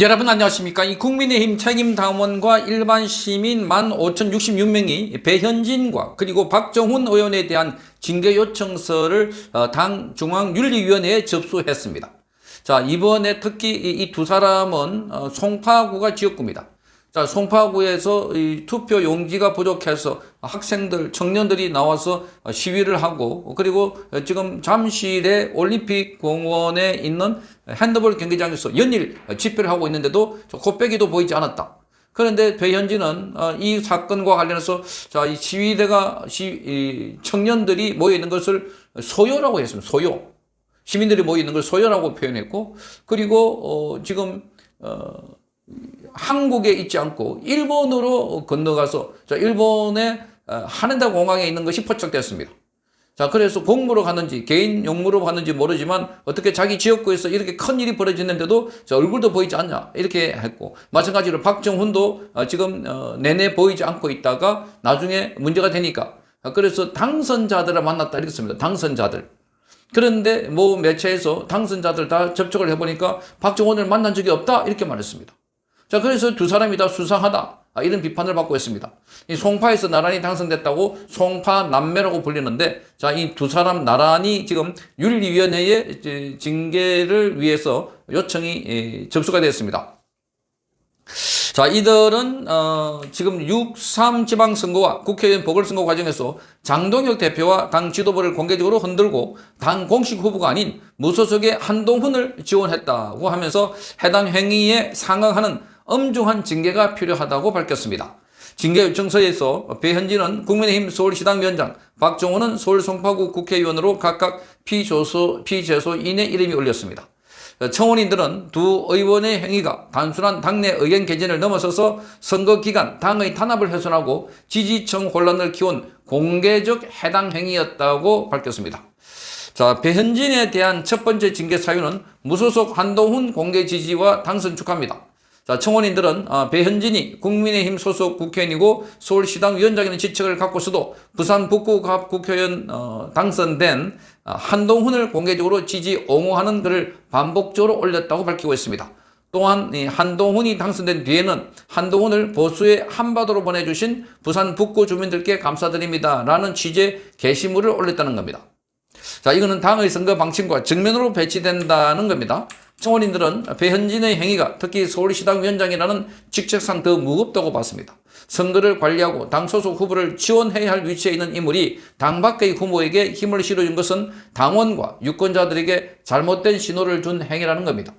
여러분 안녕하십니까? 이 국민의힘 책임당원과 일반 시민 15,066명이 배현진과 그리고 박정훈 의원에 대한 징계 요청서를 당 중앙윤리위원회에 접수했습니다. 자, 이번에 특히 이 두 사람은 송파구가 지역구입니다. 자, 송파구에서 이 투표 용지가 부족해서 학생들, 청년들이 나와서 시위를 하고, 그리고 지금 잠실의 올림픽 공원에 있는 핸드볼 경기장에서 연일 집회를 하고 있는데도 코빼기도 보이지 않았다. 그런데 배현진은 이 사건과 관련해서 자, 이 시위대가 이 청년들이 모여 있는 것을 소요라고 했습니다. 소요. 시민들이 모여 있는 걸 소요라고 표현했고, 그리고 지금 한국에 있지 않고 일본으로 건너가서 일본의 하네다 공항에 있는 것이 포착됐습니다. 자, 그래서 공무로 갔는지 개인 용무로 갔는지 모르지만 어떻게 자기 지역구에서 이렇게 큰 일이 벌어지는데도 얼굴도 보이지 않냐 이렇게 했고, 마찬가지로 박정훈도 지금 내내 보이지 않고 있다가 나중에 문제가 되니까 그래서 당선자들을 만났다 이렇게 씁니다. 당선자들. 그런데 뭐 매체에서 당선자들 다 접촉을 해보니까 박정훈을 만난 적이 없다 이렇게 말했습니다. 자, 그래서 두 사람이 다 수상하다 이런 비판을 받고 있습니다. 이 송파에서 나란히 당선됐다고 송파 남매라고 불리는데, 자, 이 두 사람 나란히 지금 윤리위원회에 징계를 위해서 요청이 접수가 되었습니다. 자, 이들은 지금 6.3 지방선거와 국회의원 보궐선거 과정에서 장동혁 대표와 당 지도부를 공개적으로 흔들고 당 공식 후보가 아닌 무소속의 한동훈을 지원했다고 하면서 해당 행위에 상응하는 엄중한 징계가 필요하다고 밝혔습니다. 징계 요청서에서 배현진은 국민의힘 서울시당위원장, 박정훈은 서울 송파구 국회의원으로 각각 피제소인의 이름이 올렸습니다. 청원인들은 두 의원의 행위가 단순한 당내 의견 개진을 넘어서서 선거 기간 당의 탄압을 훼손하고 지지층 혼란을 키운 공개적 해당 행위였다고 밝혔습니다. 자, 배현진에 대한 첫 번째 징계 사유는 무소속 한동훈 공개 지지와 당선 축하입니다. 자, 청원인들은 배현진이 국민의힘 소속 국회의원이고 서울시당 위원장이라는 지책을 갖고서도 부산 북구 국회의원 당선된 한동훈을 공개적으로 지지 옹호하는 글을 반복적으로 올렸다고 밝히고 있습니다. 또한 이 한동훈이 당선된 뒤에는 한동훈을 보수의 한바다로 보내주신 부산 북구 주민들께 감사드립니다 라는 취지의 게시물을 올렸다는 겁니다. 자, 이거는 당의 선거 방침과 정면으로 배치된다는 겁니다. 청원인들은 배현진의 행위가 특히 서울시당 위원장이라는 직책상 더 무겁다고 봤습니다. 선거를 관리하고 당 소속 후보를 지원해야 할 위치에 있는 인물이 당 밖의 후보에게 힘을 실어준 것은 당원과 유권자들에게 잘못된 신호를 준 행위라는 겁니다.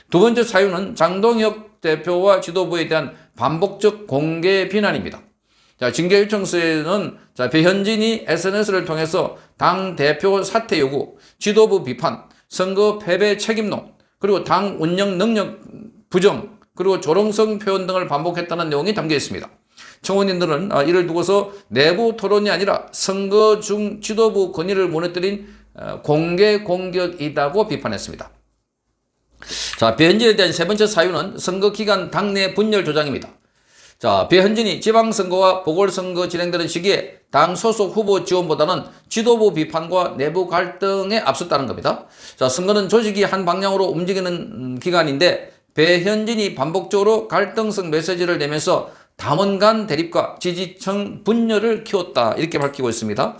두 번째 사유는 장동혁 대표와 지도부에 대한 반복적 공개 비난입니다. 자, 징계 요청서에는 배현진이 SNS를 통해서 당 대표 사퇴 요구, 지도부 비판, 선거 패배 책임론, 그리고 당 운영 능력 부정, 그리고 조롱성 표현 등을 반복했다는 내용이 담겨 있습니다. 청원인들은 이를 두고서 내부 토론이 아니라 선거 중 지도부 권위를 무너뜨린 공개 공격이라고 비판했습니다. 자, 배현진에 대한 세 번째 사유는 선거 기간 당내 분열 조장입니다. 자, 배현진이 지방선거와 보궐선거 진행되는 시기에 당 소속 후보 지원보다는 지도부 비판과 내부 갈등에 앞섰다는 겁니다. 자, 선거는 조직이 한 방향으로 움직이는 기간인데 배현진이 반복적으로 갈등성 메시지를 내면서 당원 간 대립과 지지층 분열을 키웠다 이렇게 밝히고 있습니다.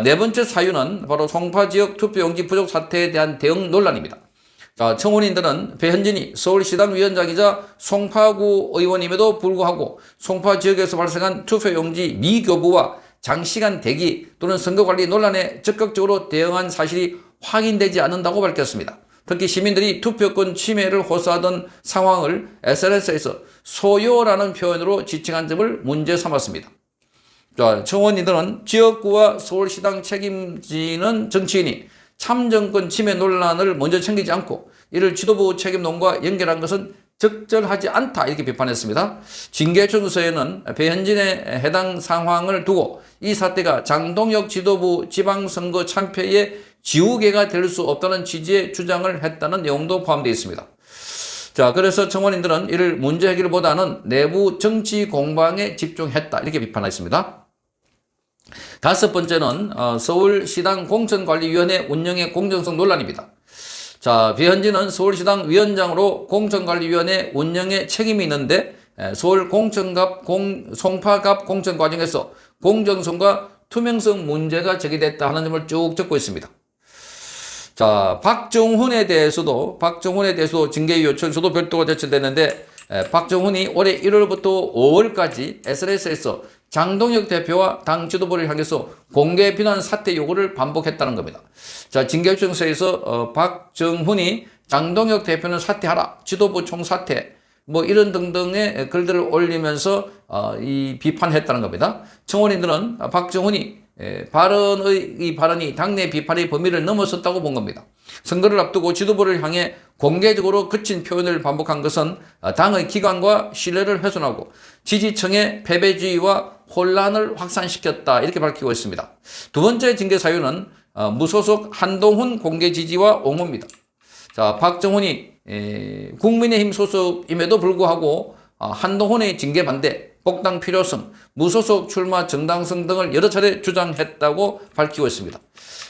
네 번째 사유는 바로 송파 지역 투표용지 부족 사태에 대한 대응 논란입니다. 자, 청원인들은 배현진이 서울시당 위원장이자 송파구 의원임에도 불구하고 송파 지역에서 발생한 투표용지 미교부와 장시간 대기 또는 선거관리 논란에 적극적으로 대응한 사실이 확인되지 않는다고 밝혔습니다. 특히 시민들이 투표권 침해를 호소하던 상황을 SNS에서 소요라는 표현으로 지칭한 점을 문제 삼았습니다. 자, 청원인들은 지역구와 서울시당 책임지는 정치인이 참정권 침해 논란을 먼저 챙기지 않고 이를 지도부 책임론과 연결한 것은 적절하지 않다 이렇게 비판했습니다. 징계 요청서에는 배현진의 해당 상황을 두고 이 사태가 장동혁 지도부 지방선거 참패의 지우개가 될 수 없다는 취지의 주장을 했다는 내용도 포함되어 있습니다. 자, 그래서 청원인들은 이를 문제 해결보다는 내부 정치 공방에 집중했다 이렇게 비판했습니다. 다섯 번째는 서울시당 공천관리위원회 운영의 공정성 논란입니다. 자, 배현진은 서울시당 위원장으로 공천관리위원회 운영에 책임이 있는데 서울 송파갑 공천 과정에서 공정성과 투명성 문제가 제기됐다 하는 점을 쭉 적고 있습니다. 자, 박정훈에 대해서도 징계 요청서도 별도가 제출됐는데 박정훈이 올해 1월부터 5월까지 SNS에서 장동혁 대표와 당 지도부를 향해서 공개 비난 사퇴 요구를 반복했다는 겁니다. 자, 징계 요청서에서 박정훈이 장동혁 대표는 사퇴하라, 지도부 총사퇴, 뭐 이런 등등의 글들을 올리면서 이 비판했다는 겁니다. 청원인들은 박정훈이 발언이 당내 비판의 범위를 넘어섰다고 본 겁니다. 선거를 앞두고 지도부를 향해 공개적으로 거친 표현을 반복한 것은 당의 기관과 신뢰를 훼손하고 지지층의 패배주의와 혼란을 확산시켰다, 이렇게 밝히고 있습니다. 두 번째 징계 사유는 무소속 한동훈 공개 지지와 옹호입니다. 자, 박정훈이 국민의힘 소속임에도 불구하고 한동훈의 징계 반대, 복당 필요성, 무소속 출마 정당성 등을 여러 차례 주장했다고 밝히고 있습니다.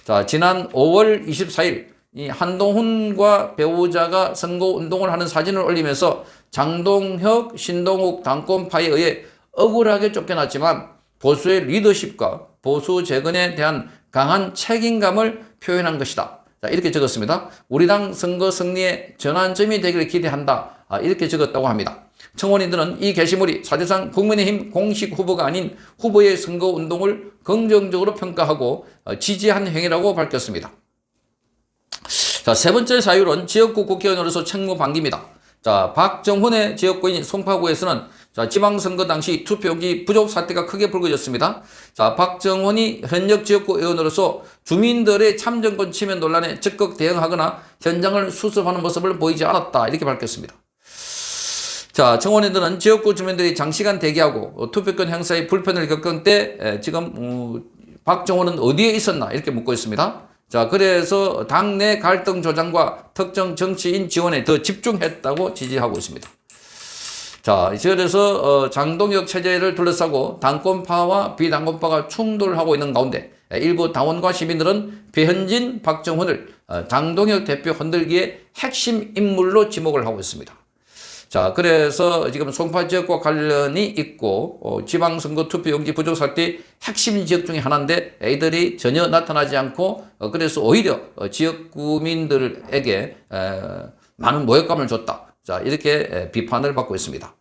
자, 지난 5월 24일 이 한동훈과 배우자가 선거운동을 하는 사진을 올리면서 장동혁, 신동욱 당권파에 의해 억울하게 쫓겨났지만 보수의 리더십과 보수 재건에 대한 강한 책임감을 표현한 것이다. 자, 이렇게 적었습니다. 우리 당 선거 승리의 전환점이 되기를 기대한다. 이렇게 적었다고 합니다. 청원인들은 이 게시물이 사실상 국민의힘 공식 후보가 아닌 후보의 선거운동을 긍정적으로 평가하고 지지한 행위라고 밝혔습니다. 자, 세 번째 사유는 지역구 국회의원으로서 책무 방기입니다. 자, 박정훈의 지역구인 송파구에서는 자, 지방선거 당시 투표용지 부족 사태가 크게 불거졌습니다. 자, 박정훈이 현역 지역구 의원으로서 주민들의 참정권 침해 논란에 적극 대응하거나 현장을 수습하는 모습을 보이지 않았다, 이렇게 밝혔습니다. 자, 청원인들은 지역구 주민들이 장시간 대기하고 투표권 행사에 불편을 겪은 때 지금 박정훈은 어디에 있었나, 이렇게 묻고 있습니다. 자, 그래서 당내 갈등 조장과 특정 정치인 지원에 더 집중했다고 지지하고 있습니다. 자, 그래서 장동혁 체제를 둘러싸고 당권파와 비당권파가 충돌하고 있는 가운데 일부 당원과 시민들은 배현진, 박정훈을 장동혁 대표 흔들기에 핵심 인물로 지목을 하고 있습니다. 자, 그래서 지금 송파 지역과 관련이 있고 지방선거 투표용지 부족 사태 핵심 지역 중에 하나인데 이들이 전혀 나타나지 않고 그래서 오히려 지역 구민들에게 많은 모욕감을 줬다. 자, 이렇게 비판을 받고 있습니다.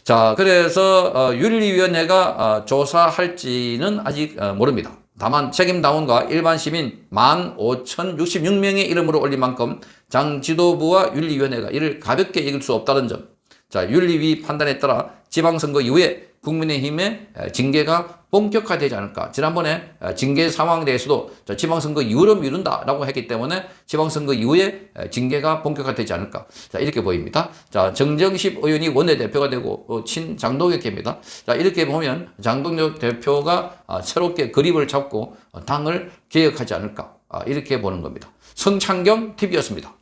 자, 그래서 윤리위원회가 조사할지는 아직 모릅니다. 다만 책임당원과 일반 시민 15,066명의 이름으로 올린 만큼 장 지도부와 윤리위원회가 이를 가볍게 여길 수 없다는 점. 자, 윤리위 판단에 따라 지방선거 이후에 국민의힘의 징계가 본격화되지 않을까. 지난번에 징계 상황에 대해서도 지방선거 이후로 미룬다라고 했기 때문에 지방선거 이후에 징계가 본격화되지 않을까. 자, 이렇게 보입니다. 자, 정정십 의원이 원내대표가 되고 장동혁입니다. 자, 이렇게 보면 장동혁 대표가 새롭게 그립을 잡고 당을 개혁하지 않을까. 이렇게 보는 겁니다. 성창경 TV였습니다.